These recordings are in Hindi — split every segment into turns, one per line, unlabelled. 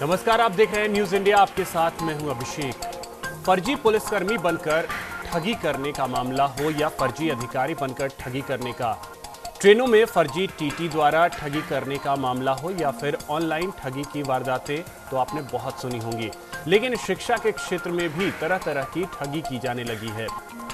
नमस्कार, आप देख रहे हैं न्यूज इंडिया। आपके साथ मैं हूं अभिषेक। फर्जी पुलिसकर्मी बनकर ठगी करने का मामला हो या फर्जी अधिकारी बनकर ठगी करने का, ट्रेनों में फर्जी टीटी द्वारा ठगी करने का मामला हो या फिर ऑनलाइन ठगी की वारदातें तो आपने बहुत सुनी होंगी। लेकिन शिक्षा के क्षेत्र में भी तरह तरह की ठगी की जाने लगी है।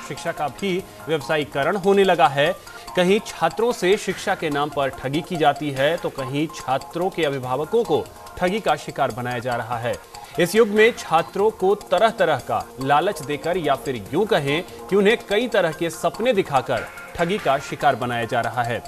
शिक्षा का भी व्यवसायीकरण होने लगा है। कहीं छात्रों से शिक्षा के नाम पर ठगी की जाती है तो कहीं छात्रों के अभिभावकों को ठगी का शिकार बनाया जा रहा है। इस युग में छात्रों को तरह तरह का लालच देकर या फिर यूं कहें कि उन्हें कई तरह के सपने दिखाकर ठगी का शिकार बनाया जा रहा है।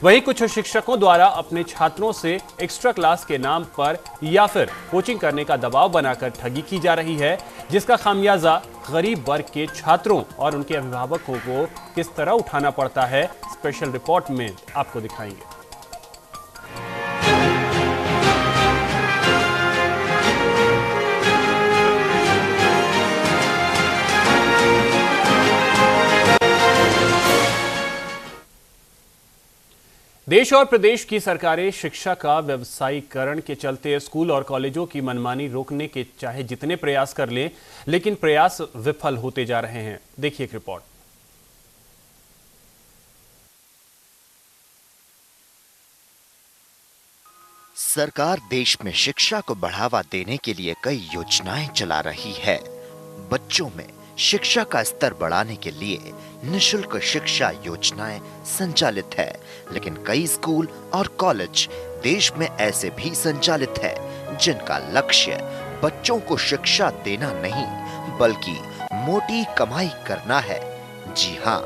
वहीं कुछ शिक्षकों द्वारा अपने छात्रों से एक्स्ट्रा क्लास के नाम पर या फिर कोचिंग करने का दबाव बनाकर ठगी की जा रही है, जिसका खामियाजा गरीब वर्ग के छात्रों और उनके अभिभावकों को किस तरह उठाना पड़ता है, स्पेशल रिपोर्ट में आपको दिखाएंगे। देश और प्रदेश की सरकारें शिक्षा का व्यवसायीकरण के चलते स्कूल और कॉलेजों की मनमानी रोकने के चाहे जितने प्रयास कर लें, लेकिन प्रयास विफल होते जा रहे हैं। देखिए एक रिपोर्ट।
सरकार देश में शिक्षा को बढ़ावा देने के लिए कई योजनाएं चला रही है। बच्चों में शिक्षा का स्तर बढ़ाने के लिए निशुल्क शिक्षा योजनाएं संचालित है, लेकिन कई स्कूल और कॉलेज देश में ऐसे भी संचालित है जिनका लक्ष्य बच्चों को शिक्षा देना नहीं बल्कि मोटी कमाई करना है। जी हां,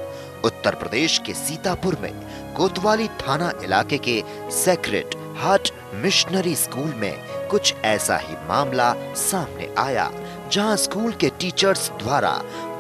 उत्तर प्रदेश के सीतापुर में कोतवाली थाना इलाके के सेक्रेड हार्ट मिशनरी स्कूल में कुछ ऐसा ही मामला सामने आया, जहां स्कूल के टीचर्स द्वारा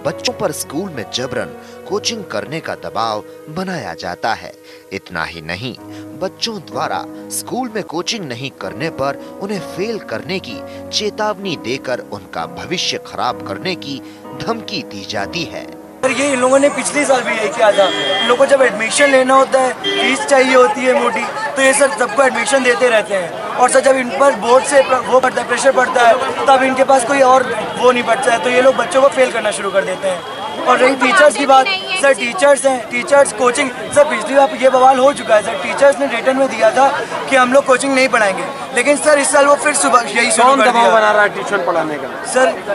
बच्चों पर स्कूल में जबरन कोचिंग करने का दबाव बनाया जाता है। इतना ही नहीं, बच्चों द्वारा स्कूल में कोचिंग नहीं करने पर उन्हें फेल करने की चेतावनी देकर उनका भविष्य खराब करने की धमकी दी जाती है।
ये इन लोगों ने पिछले साल भी यही किया था। इन लोगों को जब एडमिशन लेना होता है, फीस चाहिए होती है मोटी, तो ये सर सबको एडमिशन देते रहते हैं। और सर जब इन पर बोर्ड से वो पड़ता है, प्रेशर पड़ता है, तब इनके पास कोई और वो नहीं बचता है, तो ये लोग बच्चों को फेल करना शुरू कर देते हैं। और रही टीचर्स की बात, सर टीचर्स हैं, टीचर्स कोचिंग, सर पिछली बार ये बवाल हो चुका है। सर टीचर्स ने रिटर्न में दिया था कि हम लोग कोचिंग नहीं पढ़ाएंगे, लेकिन सर इस साल वो फिर सुबह यही शुरू कर दिया।
बना रहा है ट्यूशन पढ़ाने का?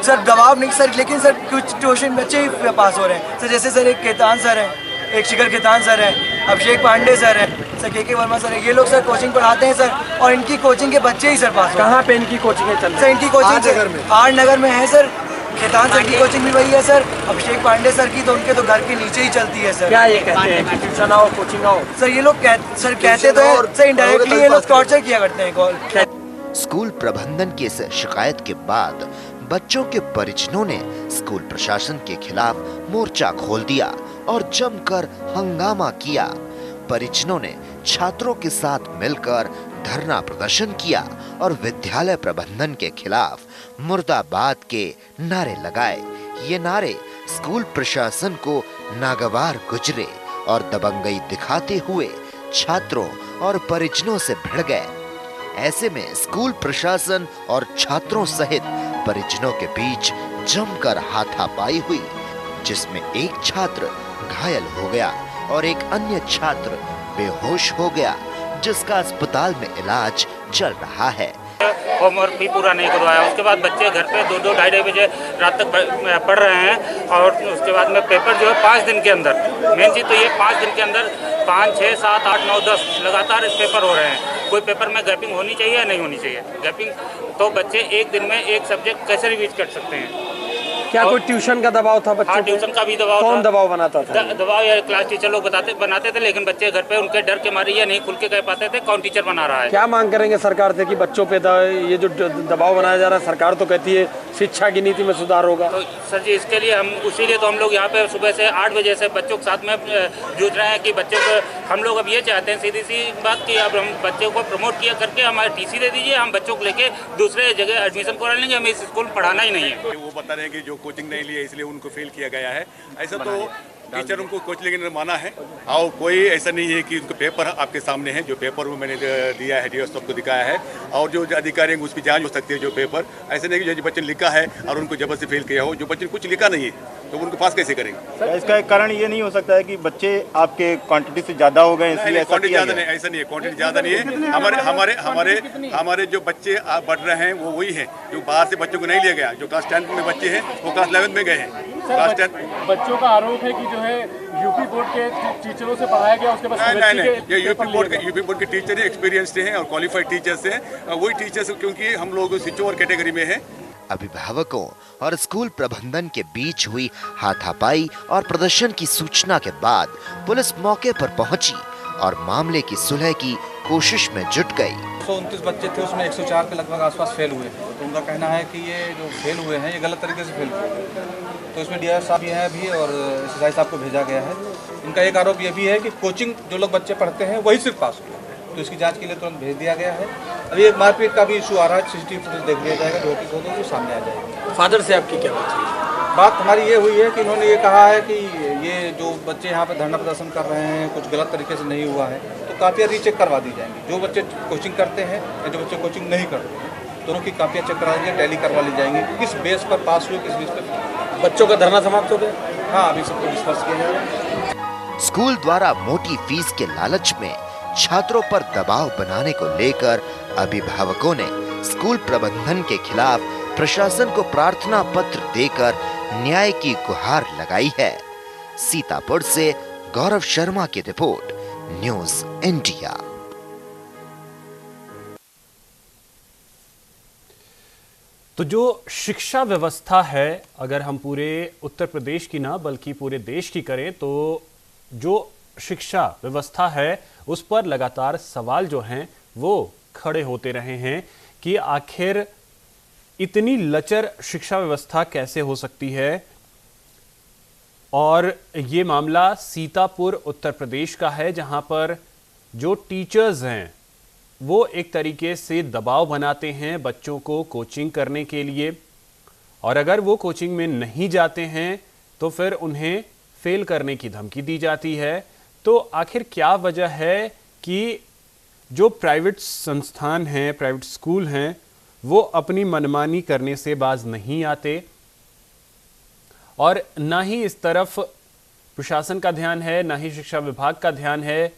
सर दबाव नहीं सर, लेकिन सर कुछ ट्यूशन बच्चे ही पास हो रहे हैं। सर जैसे सर एक केतान सर है, एक शिखर केतान सर है, अभिषेक पांडे सर है, सर के वर्मा सर है, ये लोग सर कोचिंग पढ़ाते हैं सर, और इनकी कोचिंग के बच्चे ही सर पास हो।
कहाँ पे इनकी कोचिंग है?
सर इनकी कोचिंग आर नगर में है सर। केतान सर की कोचिंग भी वही है सर, अभिषेक पांडे सर की तो उनके तो घर के नीचे ही चलती है सर।
क्या ये कहते हैं कि ट्यूशन आओ, कोचिंग आओ?
सर ये लोग कहते तो है सर, इनडायरेक्टली ये लोग टॉर्चर किया करते हैं कॉल।
स्कूल प्रबंधन की इस शिकायत के बाद बच्चों के परिजनों ने स्कूल प्रशासन के खिलाफ मोर्चा खोल दिया और जमकर हंगामा किया। परिजनों ने छात्रों के साथ मिलकर धरना प्रदर्शन किया और विद्यालय प्रबंधन के खिलाफ मुर्दाबाद के नारे लगाए। ये नारे स्कूल प्रशासन को नागवार गुजरे और दबंगई दिखाते हुए छात्रों और परिजनों से भिड़ गए। ऐसे में स्कूल प्रशासन और छात्रों सहित परिजनों के बीच जमकर हाथापाई हुई, जिसमें एक छात्र घायल हो गया और एक अन्य छात्र बेहोश हो गया, जिसका अस्पताल में इलाज चल रहा है।
होमवर्क भी पूरा नहीं करवाया, उसके बाद बच्चे घर पे 2-2 ढाई बजे रात तक पढ़ रहे हैं। और उसके बाद में पेपर जो है 5 दिन के अंदर, मेन चीज़ तो ये 5 दिन के अंदर 5, 6, 7, 8, 9, 10 लगातार इस पेपर हो रहे हैं। कोई पेपर में गैपिंग होनी चाहिए या नहीं होनी चाहिए? गैपिंग तो बच्चे एक दिन में एक सब्जेक्ट कैसे रिवीज कर सकते हैं?
क्या कोई ट्यूशन का दबाव था बच्चों?
हाँ, ट्यूशन का भी दबाव।
कौन दबाव बनाता था?
दबाव या क्लास टीचर लोग बनाते थे, लेकिन बच्चे घर पे उनके डर के मारे या नहीं खुल के कह पाते थे कौन टीचर बना रहा है।
क्या मांग करेंगे सरकार से कि बच्चों पे ये जो दबाव बनाया जा रहा है? सरकार तो कहती है शिक्षा की नीति में सुधार होगा।
तो सर जी इसके लिए इसीलिए तो हम लोग यहाँ पे सुबह से 8 बजे से बच्चों के साथ में जूझ रहे हैं कि बच्चे को हम लोग अब ये चाहते हैं, सीधी सी बात, कि अब हम बच्चों को प्रमोट किया करके हमारे टीसी दे दीजिए, हम बच्चों को लेके दूसरे जगह एडमिशन करा लेंगे, हमें इस स्कूल में पढ़ाना ही नहीं है।
वो बता रहे हैं कि जो कोचिंग नहीं लिया इसलिए उनको फेल किया गया है। ऐसा तो टीचर उनको कोच लेकिन माना है और कोई ऐसा नहीं है कि उनको पेपर आपके सामने है, जो पेपर वो मैंने दिया है डीएस सबको दिखाया है और जो अधिकारी हैं उसकी जांच हो सकती है। जो पेपर ऐसे नहीं कि जो बच्चे ने लिखा है और उनको जबरदस्ती फेल किया हो, जो बच्चे ने कुछ लिखा नहीं है तो उनको पास कैसे करेंगे?
इसका एक कारण ये नहीं हो सकता है कि बच्चे आपके क्वांटिटी से ज्यादा हो गए इसलिए ऐसा
क्वांटिटी
किया
ज्यादा
गया?
नहीं, ऐसा नहीं है, क्वांटिटी ज्यादा नहीं है। हमारे जो बच्चे बढ़ रहे हैं वो वही है जो बाहर से बच्चों को नहीं लिया गया। जो क्लास 10 में बच्चे हैं वो क्लास 11 में गए हैं। क्लास 10
बच्चों का आरोप है कि जो है यूपी बोर्ड के टीचरों से पढ़ाया गया, उसके बाद
नहीं, ये यूपी बोर्ड के टीचर एक्सपीरियंस्ड हैं और क्वालिफाइड टीचर्स हैं। वही टीचर्स क्योंकि हम लोग सिचुअर कैटेगरी में हैं।
अभिभावकों और स्कूल प्रबंधन के बीच हुई हाथापाई और प्रदर्शन की सूचना के बाद पुलिस मौके पर पहुंची और मामले की सुलह की कोशिश में जुट गई।
129 बच्चे थे, उसमें 104 के लगभग आसपास फेल हुए। तो उनका कहना है कि ये जो फेल हुए हैं ये गलत तरीके से फेल हुए। तो इसमें डीआर साहब भी हैं अभी और एसएसआई साहब को भेजा गया है। इनका एक आरोप ये भी है कि कोचिंग जो लोग बच्चे पढ़ते हैं वही सिर्फ पास हुए, तो इसकी जांच के लिए तुरंत भेज दिया गया है। अभी एक मारपीट का भी इशू आ रहा है, सीसीटीवी फुटेज देख लिया जाएगा, जो हकीकत होगी वो सामने आ जाएगी।
फादर से आपकी क्या बात है?
बात हमारी ये हुई है कि इन्होंने ये कहा है कि ये जो बच्चे यहाँ पे धरना प्रदर्शन कर रहे हैं कुछ गलत तरीके से नहीं हुआ है, तो कापियाँ रीचेक करवा दी जाएंगी। जो बच्चे कोचिंग करते हैं या जो बच्चे कोचिंग नहीं करते हैं दोनों की कापियाँ चेक करा दी, टैली करवा ली जाएंगी। किस बेस पर पास हुए, किस बेस पर।
बच्चों का धरना समाप्त हो गया?
हाँ, अभी सबको डिस्कस किया जाएगा।
स्कूल द्वारा मोटी फीस के लालच में छात्रों पर दबाव बनाने को लेकर अभिभावकों ने स्कूल प्रबंधन के खिलाफ प्रशासन को प्रार्थना पत्र देकर न्याय की गुहार लगाई है। सीतापुर से गौरव शर्मा की रिपोर्ट, न्यूज़ इंडिया।
तो जो शिक्षा व्यवस्था है, अगर हम पूरे उत्तर प्रदेश की ना बल्कि पूरे देश की करें, तो जो शिक्षा व्यवस्था है उस पर लगातार सवाल जो हैं वो खड़े होते रहे हैं कि आखिर इतनी लचर शिक्षा व्यवस्था कैसे हो सकती है। और ये मामला सीतापुर उत्तर प्रदेश का है, जहां पर जो टीचर्स हैं वो एक तरीके से दबाव बनाते हैं बच्चों को कोचिंग करने के लिए, और अगर वो कोचिंग में नहीं जाते हैं तो फिर उन्हें फेल करने की धमकी दी जाती है। तो आखिर क्या वजह है कि जो प्राइवेट संस्थान हैं, प्राइवेट स्कूल हैं, वो अपनी मनमानी करने से बाज नहीं आते, और ना ही इस तरफ प्रशासन का ध्यान है, ना ही शिक्षा विभाग का ध्यान है।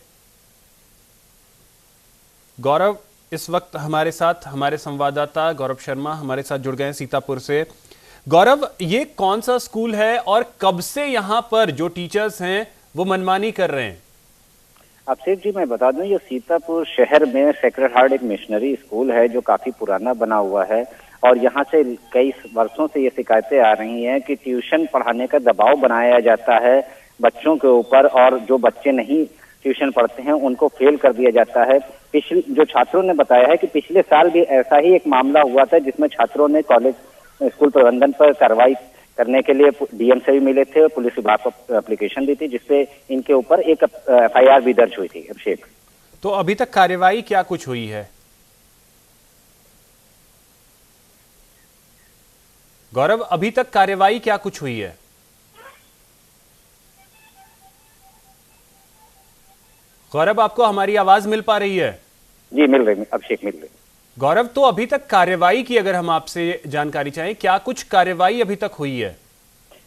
गौरव इस वक्त हमारे साथ, हमारे संवाददाता गौरव शर्मा हमारे साथ जुड़ गए हैं सीतापुर से। गौरव, ये कौन सा स्कूल है और कब से यहाँ पर जो टीचर्स हैं वो मनमानी कर रहे हैं?
अभिषेक जी, मैं बता दूं, ये सीतापुर शहर में सेक्रेड हार्ट एक मिशनरी स्कूल है जो काफी पुराना बना हुआ है, और यहाँ से कई वर्षों से ये शिकायतें आ रही हैं कि ट्यूशन पढ़ाने का दबाव बनाया जाता है बच्चों के ऊपर, और जो बच्चे नहीं ट्यूशन पढ़ते हैं उनको फेल कर दिया जाता है। पिछले जो छात्रों ने बताया है कि पिछले साल भी ऐसा ही एक मामला हुआ था जिसमें छात्रों ने कॉलेज स्कूल प्रबंधन पर कार्रवाई करने के लिए डीएम से भी मिले थे, पुलिस विभाग को एप्लीकेशन दी थी, जिसपे इनके ऊपर एक एफआईआर भी दर्ज हुई थी। अभिषेक,
तो अभी तक कार्रवाई क्या कुछ हुई है? गौरव, अभी तक कार्रवाई क्या कुछ हुई है? गौरव, आपको हमारी आवाज मिल पा रही है?
जी मिल रही, अभिषेक मिल रही।
गौरव, तो अभी तक कार्रवाई की अगर हम आपसे जानकारी चाहें, क्या कुछ कार्रवाई अभी तक हुई है?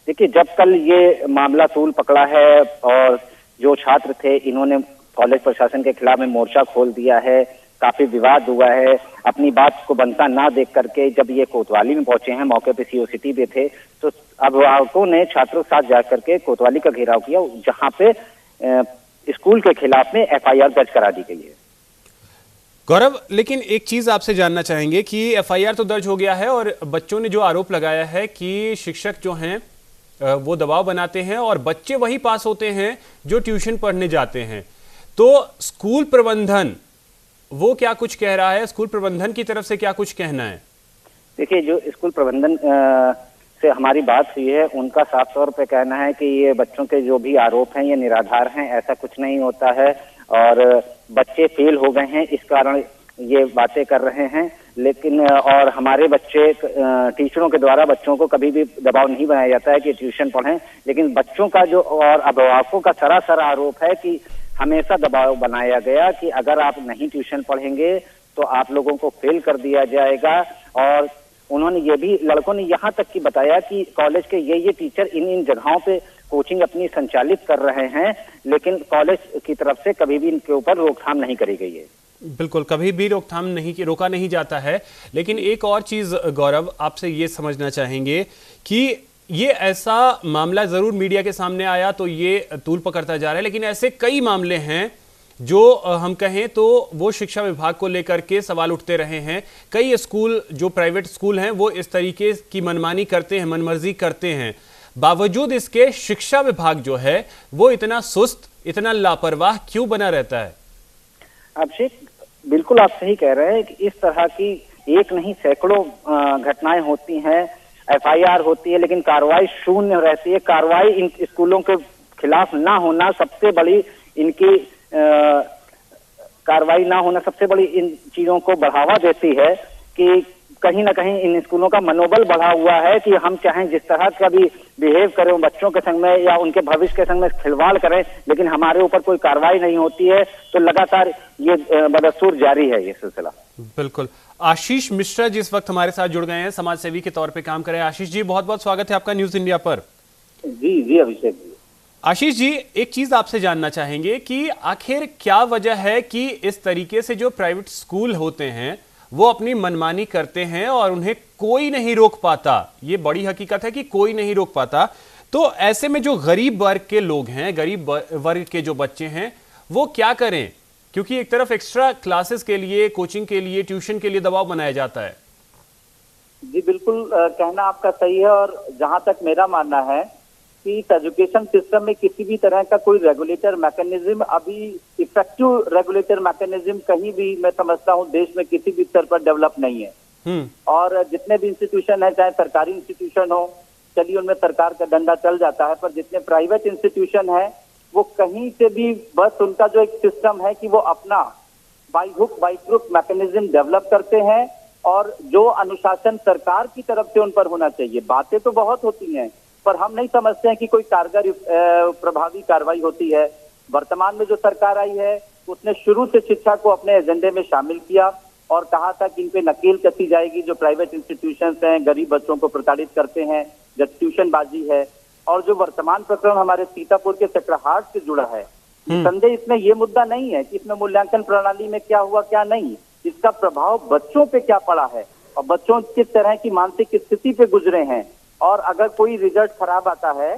देखिए, जब कल ये मामला तूल पकड़ा है और जो छात्र थे इन्होंने कॉलेज प्रशासन के खिलाफ में मोर्चा खोल दिया है, काफी विवाद हुआ है। अपनी बात को बनता ना देख करके जब ये कोतवाली में पहुंचे हैं, मौके पे सीओ सिटी भी थे, तो अभिभावकों ने छात्रों के साथ जा करके कोतवाली का घेराव किया, जहां पे स्कूल के खिलाफ में एफआईआर दर्ज करा दी गई है।
गौरव, लेकिन एक चीज आपसे जानना चाहेंगे कि एफआईआर तो दर्ज हो गया है और बच्चों ने जो आरोप लगाया है कि शिक्षक जो हैं वो दबाव बनाते हैं और बच्चे वही पास होते हैं जो ट्यूशन पढ़ने जाते हैं, तो स्कूल प्रबंधन वो क्या कुछ कह रहा है? स्कूल प्रबंधन की तरफ से क्या कुछ कहना है?
देखिए, जो स्कूल प्रबंधन से हमारी बात हुई है, उनका साफ तौर पे कहना है कि ये बच्चों के जो भी आरोप हैं ये निराधार हैं, ऐसा कुछ नहीं होता है और बच्चे फेल हो गए हैं इस कारण ये बातें कर रहे हैं। लेकिन और हमारे बच्चे टीचरों के द्वारा बच्चों को कभी भी दबाव नहीं बनाया जाता है कि ट्यूशन पढ़ें, लेकिन बच्चों का जो और अभिभावकों का सरासर आरोप है कि हमेशा दबाव बनाया गया कि अगर आप नहीं ट्यूशन पढ़ेंगे तो आप लोगों को फेल कर दिया जाएगा। और उन्होंने ये भी लड़कों ने यहाँ तक कि बताया कि कॉलेज के ये टीचर इन जगहों पे कोचिंग अपनी संचालित कर रहे हैं, लेकिन कॉलेज की तरफ से कभी भी इनके ऊपर रोकथाम नहीं करी गई है।
बिल्कुल, कभी भी रोका नहीं जाता है। लेकिन एक और चीज गौरव, आपसे ये समझना चाहेंगे कि ये ऐसा मामला जरूर मीडिया के सामने आया तो ये तूल पकड़ता जा रहा है, लेकिन ऐसे कई मामले हैं जो हम कहें तो वो शिक्षा विभाग को लेकर के सवाल उठते रहे हैं। कई स्कूल जो प्राइवेट स्कूल हैं वो इस तरीके की मनमानी करते हैं, मनमर्जी करते हैं। बावजूद इसके शिक्षा विभाग जो है वो इतना सुस्त, इतना लापरवाह क्यों बना रहता है?
अभिषेक, बिल्कुल आप सही कह रहे हैं कि इस तरह की एक नहीं सैकड़ों घटनाएं होती हैं, FIR होती है, लेकिन कार्रवाई शून्य रहती है। कार्रवाई इन स्कूलों के खिलाफ ना होना सबसे बड़ी इनकी कार्रवाई ना होना सबसे बड़ी इन चीजों को बढ़ावा देती है कि कहीं ना कहीं इन स्कूलों का मनोबल बढ़ा हुआ है कि हम चाहें जिस तरह का भी बिहेव करें बच्चों के संग में या उनके भविष्य के संग में खिलवाड़ करें, लेकिन हमारे ऊपर कोई कार्रवाई नहीं होती है। तो लगातार ये बदस्तूर जारी है ये सिलसिला।
बिल्कुल। आशीष मिश्रा जिस वक्त हमारे साथ जुड़ गए हैं, समाज सेवी के तौर पे काम कर रहे हैं। आशीष जी, बहुत बहुत स्वागत है आपका न्यूज इंडिया पर।
जी अभिषेक जी।
आशीष जी, एक चीज आपसे जानना चाहेंगे कि आखिर क्या वजह है कि इस तरीके से जो प्राइवेट स्कूल होते हैं वो अपनी मनमानी करते हैं और उन्हें कोई नहीं रोक पाता। ये बड़ी हकीकत है कि कोई नहीं रोक पाता। तो ऐसे में जो गरीब वर्ग के लोग हैं, गरीब वर्ग के जो बच्चे हैं, वो क्या करें? क्योंकि एक तरफ एक्स्ट्रा क्लासेस के लिए, कोचिंग के लिए, ट्यूशन के लिए दबाव बनाया जाता है।
जी बिल्कुल, कहना आपका सही है। और जहां तक मेरा मानना है कि एजुकेशन सिस्टम में किसी भी तरह का कोई रेगुलेटर मैकेनिज्म, अभी इफेक्टिव रेगुलेटर मैकेनिज्म कहीं भी मैं समझता हूं देश में किसी भी स्तर पर डेवलप नहीं है। और जितने भी इंस्टीट्यूशन है, चाहे सरकारी इंस्टीट्यूशन हो, चलिए उनमें सरकार का डंडा चल जाता है, पर जितने प्राइवेट इंस्टीट्यूशन है वो कहीं से भी बस उनका जो एक सिस्टम है कि वो अपना by hook by crook mechanism develop करते हैं और जो अनुशासन सरकार की तरफ से उन पर होना चाहिए। बातें तो बहुत होती हैं पर हम नहीं समझते हैं कि कोई कारगर प्रभावी कार्रवाई होती है। वर्तमान में जो सरकार आई है उसने शुरू से शिक्षा को अपने एजेंडे में शामिल किया और कहा था कि इन पे नकेल कसी जाएगी जो प्राइवेट इंस्टीट्यूशंस हैं, गरीब बच्चों को प्रताड़ित करते हैं, जो ट्यूशनबाजी है। और जो वर्तमान प्रकरण हमारे सीतापुर के सेक्रेटरीहाट से जुड़ा है, संदेह इसमें ये मुद्दा नहीं है कि इसमें मूल्यांकन प्रणाली में क्या हुआ क्या नहीं, इसका प्रभाव बच्चों पे क्या पड़ा है और बच्चों किस तरह की मानसिक स्थिति पे गुजरे हैं। और अगर कोई रिजल्ट खराब आता है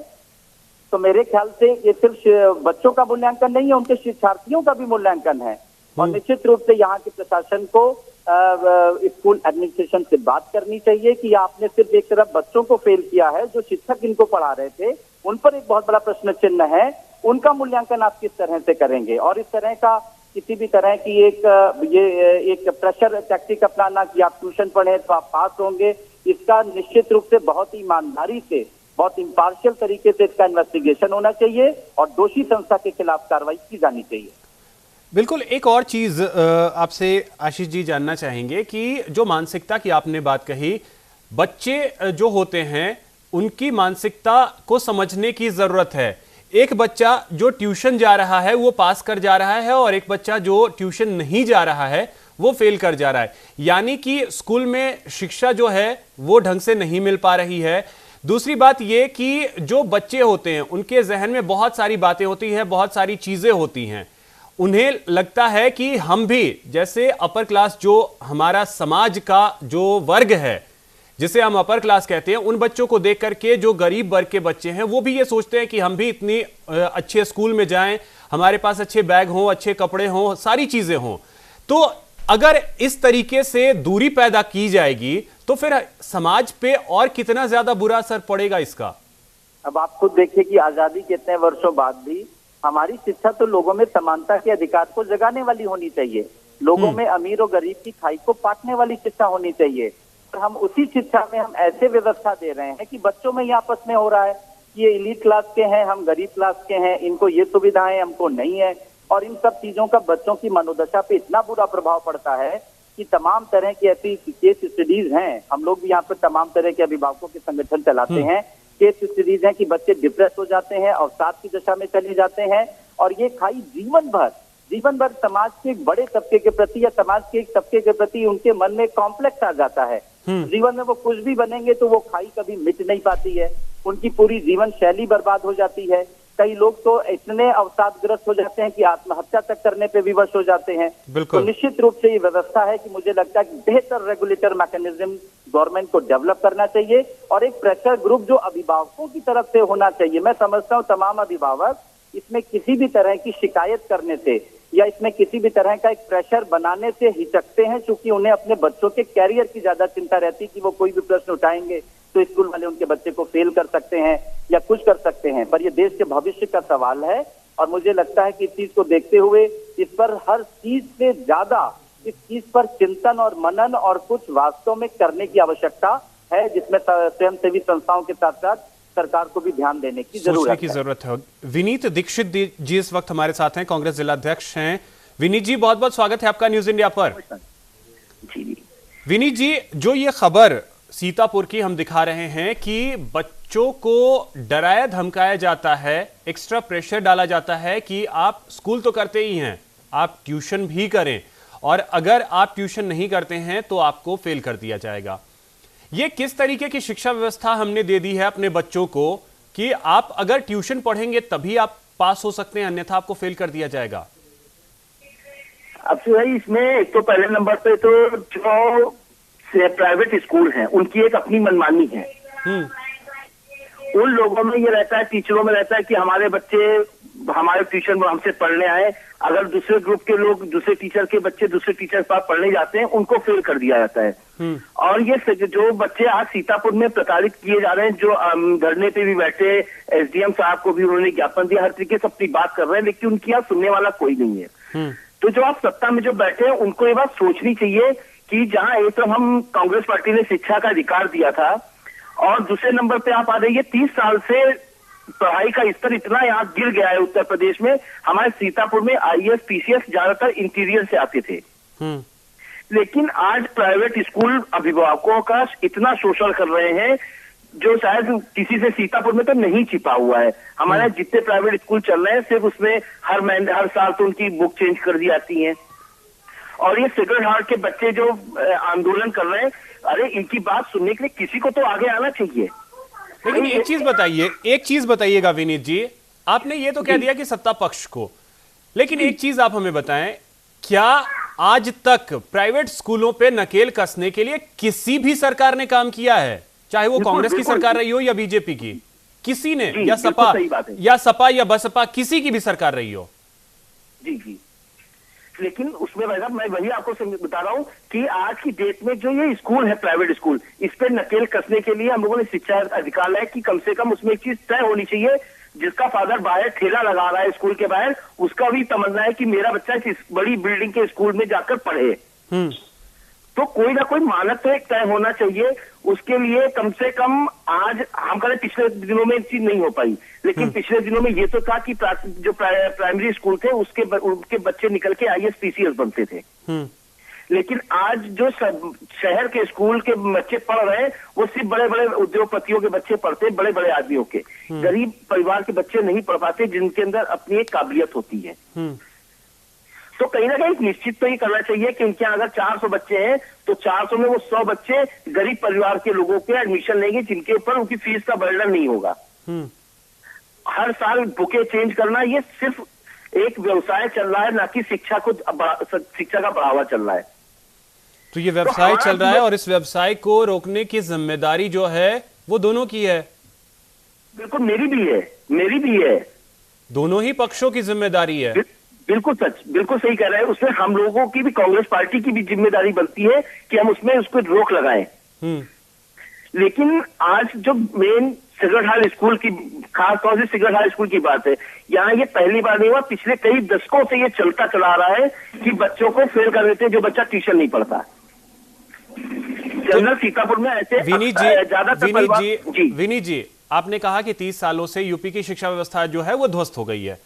तो मेरे ख्याल से ये सिर्फ बच्चों का मूल्यांकन नहीं है, उनके शिक्षार्थियों का भी मूल्यांकन है। और निश्चित रूप से यहाँ के प्रशासन को स्कूल एडमिनिस्ट्रेशन से बात करनी चाहिए कि आपने सिर्फ एक तरफ बच्चों को फेल किया है, जो शिक्षक इनको पढ़ा रहे थे उन पर एक बहुत बड़ा प्रश्न चिन्ह है, उनका मूल्यांकन आप किस तरह से करेंगे। और इस तरह का किसी भी तरह की एक प्रेशर टैक्टिक अपनाना कि आप ट्यूशन पढ़े तो आप पास होंगे, इसका निश्चित रूप से बहुत ही ईमानदारी से, बहुत इम्पार्शियल तरीके से इसका इन्वेस्टिगेशन होना चाहिए और दोषी संस्था के खिलाफ कार्रवाई की जानी चाहिए।
बिल्कुल। एक और चीज आपसे आशीष जी जानना चाहेंगे कि जो मानसिकता की आपने बात कही, बच्चे जो होते हैं उनकी मानसिकता को समझने की जरूरत है। एक बच्चा जो ट्यूशन जा रहा है वो पास कर जा रहा है और एक बच्चा जो ट्यूशन नहीं जा रहा है वो फेल कर जा रहा है। यानी कि स्कूल में शिक्षा जो है वो ढंग से नहीं मिल पा रही है। दूसरी बात ये कि जो बच्चे होते हैं उनके जहन में बहुत सारी बातें होती हैं, बहुत सारी चीजें होती हैं। उन्हें लगता है कि हम भी जैसे अपर क्लास, जो हमारा समाज का जो वर्ग है जिसे हम अपर क्लास कहते हैं, उन बच्चों को देख करके जो गरीब वर्ग के बच्चे हैं वो भी ये सोचते हैं कि हम भी इतनी अच्छे स्कूल में जाएं, हमारे पास अच्छे बैग हों, अच्छे कपड़े हों, सारी चीजें हों। तो अगर इस तरीके से दूरी पैदा की जाएगी तो फिर समाज पे और कितना ज्यादा बुरा असर पड़ेगा इसका।
अब आप खुद देखिए कि आजादी के इतने वर्षों बाद भी हमारी शिक्षा तो लोगों में समानता के अधिकार को जगाने वाली होनी चाहिए, लोगों में अमीर और गरीब की खाई को पाटने वाली शिक्षा होनी चाहिए। और हम उसी शिक्षा में हम ऐसे व्यवस्था दे रहे हैं कि बच्चों में ही आपस में हो रहा है कि ये एलीट क्लास के हैं, हम गरीब क्लास के हैं, इनको ये सुविधाएं हमको नहीं है। और इन सब चीजों का बच्चों की मनोदशा पे इतना बुरा प्रभाव पड़ता है कि तमाम तरह की ऐसी केस स्टडीज हैं, हम लोग भी यहाँ पर तमाम तरह के अभिभावकों के संगठन चलाते हैं, केस स्टडीज हैं कि बच्चे डिप्रेस हो जाते हैं, अवसाद की दशा में चले जाते हैं, और ये खाई जीवन भर समाज के एक बड़े तबके के प्रति या समाज के एक तबके के प्रति उनके मन में कॉम्प्लेक्स आ जाता है। जीवन में वो कुछ भी बनेंगे तो वो खाई कभी मिट नहीं पाती है, उनकी पूरी जीवन शैली बर्बाद हो जाती है। कई लोग तो इतने अवसादग्रस्त हो जाते हैं कि आत्महत्या तक करने पे विवश हो जाते हैं। तो निश्चित रूप से ये व्यवस्था है कि मुझे लगता है कि बेहतर रेगुलेटर मैकेनिज्म गवर्नमेंट को डेवलप करना चाहिए और एक प्रेशर ग्रुप जो अभिभावकों की तरफ से होना चाहिए। मैं समझता हूँ तमाम अभिभावक इसमें किसी भी तरह की शिकायत करने से या इसमें किसी भी तरह का एक प्रेशर बनाने से हिचकते हैं, क्योंकि उन्हें अपने बच्चों के कैरियर की ज्यादा चिंता रहती कि वो कोई भी प्रश्न उठाएंगे तो स्कूल वाले उनके बच्चे को फेल कर सकते हैं या कुछ कर सकते हैं। पर ये देश के भविष्य का सवाल है और मुझे लगता है कि इस चीज को देखते हुए इस पर हर चीज से ज्यादा इस चीज पर चिंतन और मनन और कुछ वास्तव में करने की आवश्यकता है, जिसमें स्वयंसेवी संस्थाओं के साथ साथ सरकार को भी ध्यान देने की जरूरत
है। विनीत दीक्षित जी इस वक्त हमारे साथ हैं, कांग्रेस जिलाध्यक्ष हैं। विनीत जी, बहुत बहुत स्वागत है आपका न्यूज इंडिया पर। विनीत जी, जो ये खबर सीतापुर की हम दिखा रहे हैं कि बच्चों को डराया धमकाया जाता है, एक्स्ट्रा प्रेशर डाला जाता है कि आप स्कूल तो करते ही हैं, आप ट्यूशन भी करें, और अगर आप ट्यूशन नहीं करते हैं तो आपको फेल कर दिया जाएगा। ये किस तरीके की शिक्षा व्यवस्था हमने दे दी है अपने बच्चों को कि आप अगर ट्यूशन पढ़ेंगे तभी आप पास हो सकते हैं, अन्यथा आपको फेल कर दिया जाएगा?
अब जो है इसमें एक तो पहले नंबर पे तो जो प्राइवेट स्कूल हैं उनकी एक अपनी मनमानी है। उन लोगों में ये रहता है, टीचरों में रहता है कि हमारे बच्चे हमारे ट्यूशन में हमसे पढ़ने आए, अगर दूसरे ग्रुप के लोग दूसरे टीचर के बच्चे दूसरे टीचर के पास पढ़ने जाते हैं उनको फेल कर दिया जाता है। और ये जो बच्चे आज सीतापुर में प्रताड़ित किए जा रहे हैं, जो धरने पे भी बैठे, एसडीएम साहब को भी उन्होंने ज्ञापन दिया, हर तरीके से अपनी बात कर रहे हैं, लेकिन उनकी यहाँ सुनने वाला कोई नहीं है। तो जो आप सत्ता में जो बैठे हैं उनको ये बात सोचनी चाहिए कि जहां एक तो हम कांग्रेस पार्टी ने शिक्षा का अधिकार दिया था और दूसरे नंबर पे आप आ जाइए 30 साल से पढ़ाई का स्तर इतना यहाँ गिर गया है उत्तर प्रदेश में। हमारे सीतापुर में आईएएस पीसीएस ज्यादातर इंटीरियर से आते थे, लेकिन आज प्राइवेट स्कूल अभिभावकों का इतना शोषण कर रहे हैं जो शायद किसी से सीतापुर में तो नहीं छिपा हुआ है। हमारे जितने प्राइवेट स्कूल चल रहे हैं सिर्फ उसमें हर साल तो उनकी बुक चेंज कर दी जाती है। और ये सेक्रेड हार्ट के बच्चे जो आंदोलन कर रहे हैं, अरे इनकी बात सुनने के लिए किसी को तो आगे आना चाहिए।
लेकिन एक चीज बताइएगा विनीत जी, आपने ये तो कह दिया कि सत्ता पक्ष को, लेकिन एक चीज आप हमें बताएं, क्या आज तक प्राइवेट स्कूलों पे नकेल कसने के लिए किसी भी सरकार ने काम किया है, चाहे वो कांग्रेस की सरकार रही हो या बीजेपी की? किसी ने, या सपा या बसपा, किसी की भी सरकार रही हो?
जी, लेकिन उसमें मैं वही आपको बता रहा हूं कि आज की डेट में जो ये स्कूल है प्राइवेट स्कूल, इस पे नकेल कसने के लिए हम लोगों ने शिक्षा अधिकार है कि कम से कम उसमें एक चीज तय होनी चाहिए, जिसका फादर बाहर ठेला लगा रहा है स्कूल के बाहर, उसका भी तमन्ना है कि मेरा बच्चा इस बड़ी बिल्डिंग के स्कूल में जाकर पढ़े। तो कोई ना कोई मानक तो एक तय होना चाहिए। उसके लिए कम से कम आज हम कहें पिछले दिनों में चीज नहीं हो पाई, लेकिन पिछले दिनों में ये तो था कि जो प्राइमरी स्कूल थे उनके बच्चे निकल के आईएएस पीसीएस बनते थे। लेकिन आज जो शहर के स्कूल के बच्चे पढ़ रहे हैं वो सिर्फ बड़े बड़े उद्योगपतियों के बच्चे पढ़ते हैं, बड़े बड़े आदमियों के। गरीब परिवार के बच्चे नहीं पढ़ पाते जिनके अंदर अपनी एक काबिलियत होती है। तो कहीं ना कहीं निश्चित तो ये करना चाहिए कि उनके यहाँ अगर 400 बच्चे हैं तो 400 में वो 100 बच्चे गरीब परिवार के लोगों के एडमिशन लेंगे जिनके ऊपर उनकी फीस का बर्डन नहीं होगा। हर साल बुकें चेंज करना ये सिर्फ एक व्यवसाय चल रहा है, ना कि शिक्षा का बढ़ावा चल रहा है।
तो ये व्यवसाय चल रहा है और इस व्यवसाय को रोकने की जिम्मेदारी जो है वो दोनों की है।
बिल्कुल, मेरी भी है।
दोनों ही पक्षों की जिम्मेदारी है।
बिल्कुल सही कह रहे हैं। उसमें हम लोगों की भी, कांग्रेस पार्टी की भी जिम्मेदारी बनती है कि हम उसमें उसको रोक लगाएं। लेकिन आज जो मेन सेक्रेड हार्ट स्कूल की, खासतौर से सेक्रेड हार्ट स्कूल की बात है, यहाँ ये पहली बार नहीं हुआ, पिछले कई दशकों से ये चलता चला रहा है कि बच्चों को फेल कर देते हैं जो बच्चा ट्यूशन नहीं पढ़ता। जनरल सीतापुर में ऐसे
विनीत जी, आपने कहा कि 30 सालों से यूपी की शिक्षा व्यवस्था जो है वो ध्वस्त हो गई है।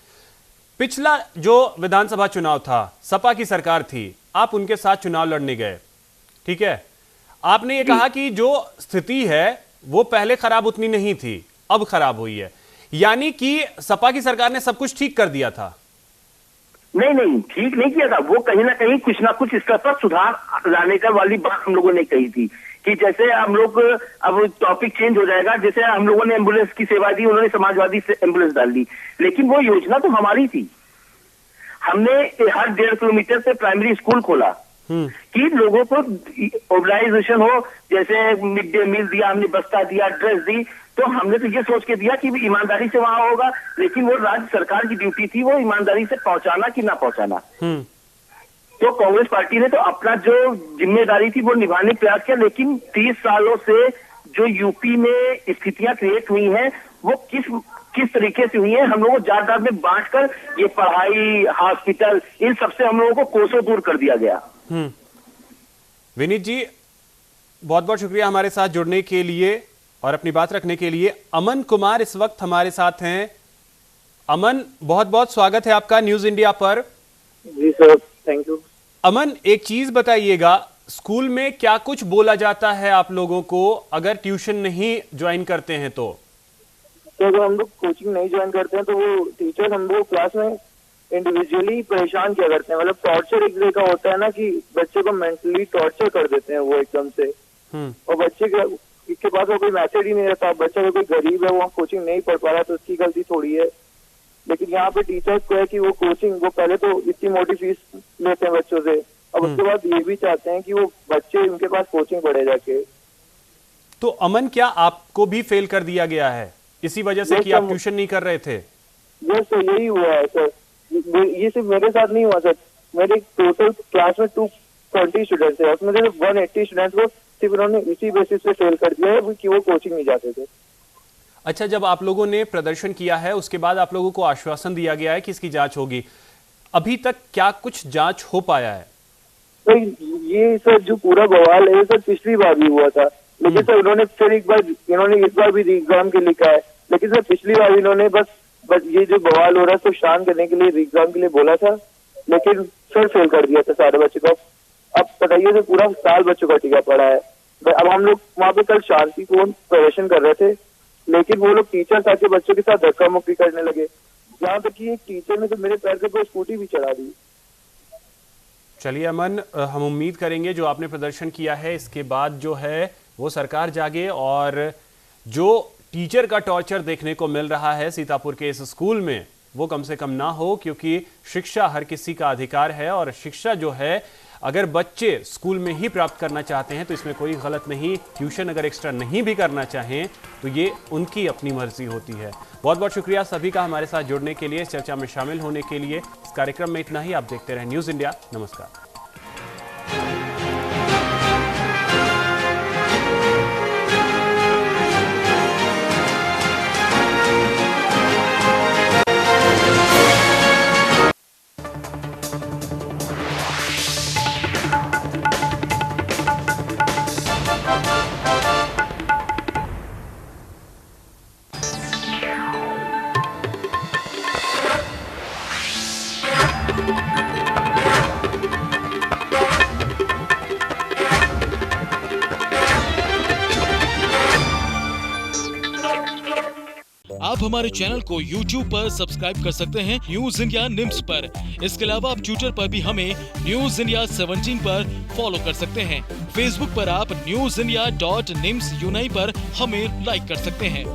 पिछला जो विधानसभा चुनाव था, सपा की सरकार थी, आप उनके साथ चुनाव लड़ने गए, ठीक है, आपने ये कहा कि जो स्थिति है वो पहले खराब उतनी नहीं थी, अब खराब हुई है, यानी कि सपा की सरकार ने सब कुछ ठीक कर दिया था।
नहीं, ठीक नहीं किया था। वो कहीं ना कहीं कुछ ना कुछ स्तर पर सुधार लाने का वाली बात हम लोगों ने कही थी कि जैसे हम लोग, अब टॉपिक चेंज हो जाएगा, जैसे हम लोगों ने एम्बुलेंस की सेवा दी, उन्होंने समाजवादी से एम्बुलेंस डाल दी, लेकिन वो योजना तो हमारी थी। हमने हर 1.5 किलोमीटर से प्राइमरी स्कूल खोला कि लोगों को मोबिलाइजेशन हो, जैसे मिड डे मील दिया, हमने बस्ता दिया, ड्रेस दी, तो हमने तो ये सोच के दिया कि ईमानदारी से वहां होगा, लेकिन वो राज्य सरकार की ड्यूटी थी वो ईमानदारी से पहुंचाना कि ना पहुंचाना। तो कांग्रेस पार्टी ने तो अपना जो जिम्मेदारी थी वो निभाने का प्रयास किया, लेकिन 30 सालों से जो यूपी में स्थितियां क्रिएट हुई हैं वो किस तरीके से हुई है, हम लोगों को जात-जात में बांटकर ये पढ़ाई, हॉस्पिटल, इन सबसे हम लोगों को कोसों दूर कर दिया गया।
विनीत जी, बहुत बहुत शुक्रिया हमारे साथ जुड़ने के लिए और अपनी बात रखने के लिए। अमन कुमार इस वक्त हमारे साथ हैं। अमन, बहुत बहुत स्वागत है आपका न्यूज इंडिया पर।
जी सर, थैंक यू।
अमन, एक चीज बताइएगा, स्कूल में क्या कुछ बोला जाता है आप लोगों को अगर ट्यूशन नहीं ज्वाइन करते हैं तो
अगर हम लोग कोचिंग नहीं ज्वाइन करते हैं तो वो टीचर हम लोग क्लास में इंडिविजुअली परेशान किया करते हैं। मतलब टॉर्चर एक तरह का होता है ना कि बच्चे को मेंटली टॉर्चर कर देते हैं वो एकदम से, और बच्चे के पास वो कोई मैसेज ही नहीं रहता। बच्चा कोई गरीब है, वो कोचिंग नहीं पढ़ पा रहा तो उसकी गलती थोड़ी है, लेकिन यहाँ पे टीचर्स को है कि वो कोचिंग, वो पहले तो इतनी मोटी फीस लेते हैं बच्चों से, अब उसके बाद ये भी चाहते हैं कि वो बच्चे उनके पास कोचिंग पढ़े जाके।
तो अमन, क्या आपको भी फेल कर दिया गया है इसी वजह से कि आप ट्यूशन नहीं कर रहे थे?
यस सर, यही हुआ है सर। ये सिर्फ मेरे साथ नहीं हुआ सर, मेरे टोटल क्लास में 220 स्टूडेंट्स है, उसमें से 180 स्टूडेंट्स को सिर्फ उन्होंने इसी बेसिस पे फेल कर दिया है कि वो कोचिंग नहीं जाते थे।
अच्छा, जब आप लोगों ने प्रदर्शन किया है उसके बाद आप लोगों को आश्वासन दिया गया है कि इसकी जांच होगी, अभी तक क्या कुछ जांच हो पाया है?
तो ये सर जो पूरा बवाल है सर पिछली बार भी हुआ था, लेकिन सर उन्होंने फिर इन्होंने इस बार भी एग्जाम के लिखा है, लेकिन सर पिछली बार इन्होंने बस ये जो बवाल हो रहा है तो शांत करने के लिए एग्जाम के लिए बोला था, लेकिन फिर फेल कर दिया था सारे बच्चों को। अब बताइए तो पूरा साल बच्चों का टीका पड़ा है। अब हम लोग वहाँ पे कल शांतिपूर्ण प्रदर्शन कर रहे थे, लेकिन वो लोग टीचर्स आके बच्चों के साथ धक्का मुक्की करने लगे, यहाँ तक कि एक टीचर ने तो मेरे पैर पे कोई स्कूटी भी चढ़ा दी।
चलिए अमन, हम उम्मीद करेंगे जो आपने प्रदर्शन किया है इसके बाद जो है वो सरकार जागे और जो टीचर का टॉर्चर देखने को मिल रहा है सीतापुर के इस स्कूल में वो कम से कम ना हो, क्योंकि शिक्षा हर किसी का अधिकार है और शिक्षा जो है अगर बच्चे स्कूल में ही प्राप्त करना चाहते हैं तो इसमें कोई गलत नहीं। ट्यूशन अगर एक्स्ट्रा नहीं भी करना चाहें तो ये उनकी अपनी मर्जी होती है। बहुत बहुत शुक्रिया सभी का हमारे साथ जुड़ने के लिए, इस चर्चा में शामिल होने के लिए। इस कार्यक्रम में इतना ही। आप देखते रहें न्यूज़ इंडिया। नमस्कार।
आप हमारे चैनल को YouTube पर सब्सक्राइब कर सकते हैं न्यूज इंडिया निम्स पर। इसके अलावा आप ट्विटर पर भी हमें न्यूज इंडिया 17 पर फॉलो कर सकते हैं। फेसबुक पर आप newsindia.nimsUnai पर हमें लाइक कर सकते हैं।